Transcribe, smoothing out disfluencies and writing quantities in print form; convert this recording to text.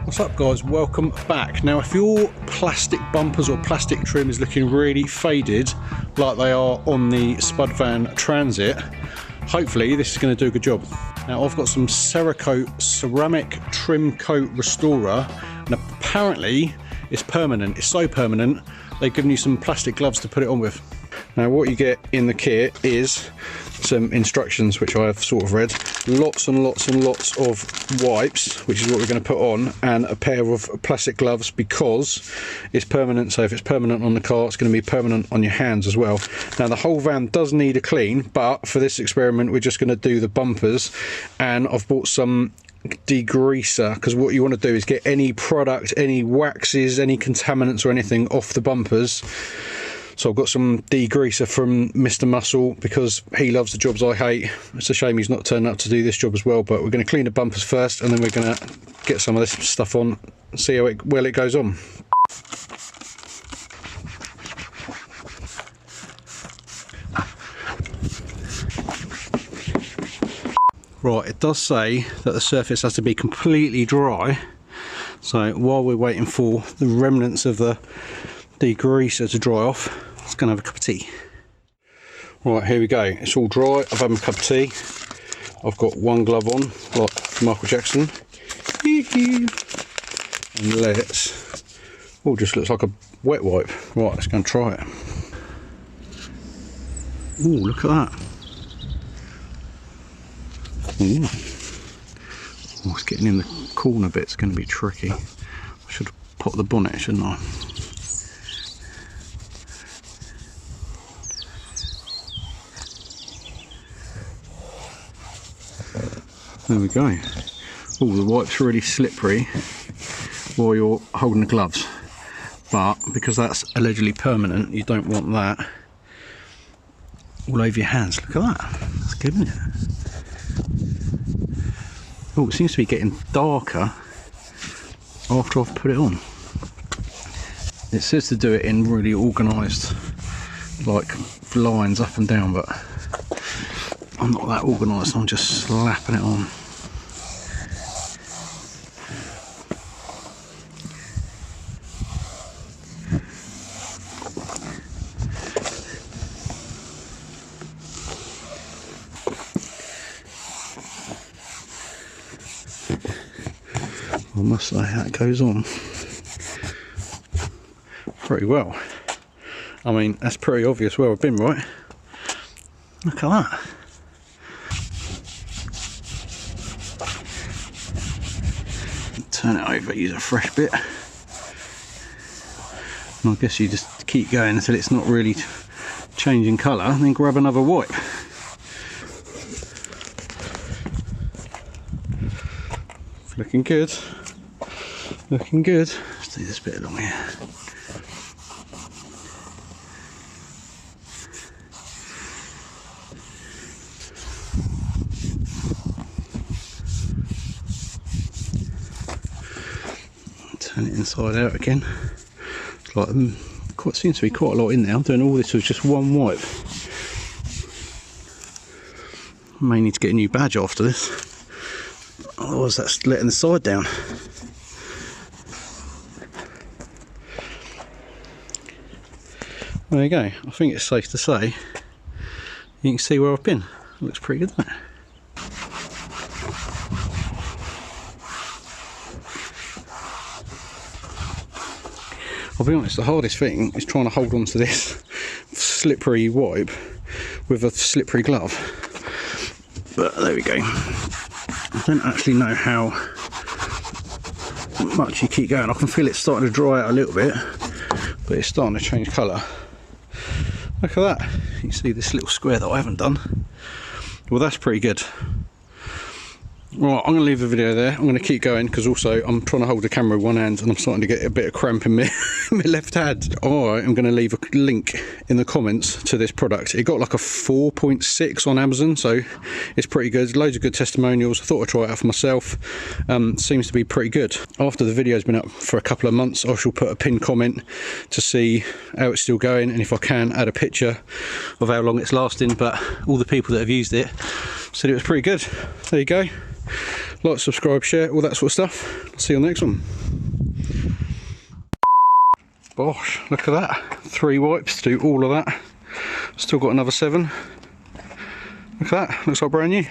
What's up guys, welcome back. Now if your plastic bumpers or plastic trim is looking really faded like they are on the Spud van Transit, hopefully this is going to do a good job. Now I've got some Cerakote ceramic trim coat restorer, and apparently it's permanent. It's so permanent they've given you some plastic gloves to put it on with. Now what you get in the kit is some instructions which I have sort of read, lots and lots and lots of wipes, which is what we're going to put on, and a pair of plastic gloves because it's permanent. So if it's permanent on the car, it's going to be permanent on your hands as well. Now the whole van does need a clean, but for this experiment we're just going to do the bumpers, and I've bought some degreaser because what you want to do is get any product, any waxes, any contaminants or anything off the bumpers. So I've got some degreaser from Mr. Muscle because he loves the jobs I hate. It's a shame he's not turned up to do this job as well, but we're going to clean the bumpers first and then we're going to get some of this stuff on, see how well it goes on. Right, it does say that the surface has to be completely dry, so while we're waiting for the remnants of the degreaser to dry off, let's go and have a cup of tea. Right, here we go, it's all dry. I've had my cup of tea. I've got one glove on like Michael Jackson, and let's, oh, just looks like a wet wipe. Right, let's go and try it. Oh, look at that. Ooh. Oh, it's getting in the corner bit, it's going to be tricky. I should pop the bonnet, shouldn't I? There we go. Oh, the wipe's really slippery while you're holding the gloves, but because that's allegedly permanent, you don't want that all over your hands. Look at that, that's good, isn't it? Oh, it seems to be getting darker after I've put it on. It says to do it in really organised, like lines up and down, but I'm not that organised, I'm just slapping it on. I must say that goes on pretty well. I mean, that's pretty obvious where I've been, right? Look at that. Turn it over, use a fresh bit. And I guess you just keep going until it's not really changing colour, and then grab another wipe. Looking good. Looking good. Let's do this bit along here. Turn it inside out again. It's like quite seems to be quite a lot in there. I'm doing all this with just one wipe. I may need to get a new badge after this. Otherwise that's letting the side down. There you go. I think it's safe to say you can see where I've been. It looks pretty good, doesn't it? I'll be honest, the hardest thing is trying to hold on to this slippery wipe with a slippery glove. But there we go. I don't actually know how much you keep going. I can feel it starting to dry out a little bit, but it's starting to change colour. Look at that. You can see this little square that I haven't done. Well, that's pretty good. Right, I'm going to leave the video there. I'm going to keep going because also I'm trying to hold the camera with one hand and I'm starting to get a bit of cramp in my, my left hand. Alright, I'm going to leave a link in the comments to this product. It got like a 4.6 on Amazon, so it's pretty good. Loads of good testimonials. I thought I'd try it out for myself. Seems to be pretty good. After the video's been up for a couple of months, I shall put a pinned comment to see how it's still going, and if I can, add a picture of how long it's lasting. But all the people that have used it said it was pretty good. There you go. Like, subscribe, share, all that sort of stuff. See you on the next one. Bosh, look at that. 3 wipes to do all of that. Still got another 7. Look at that, looks like brand new.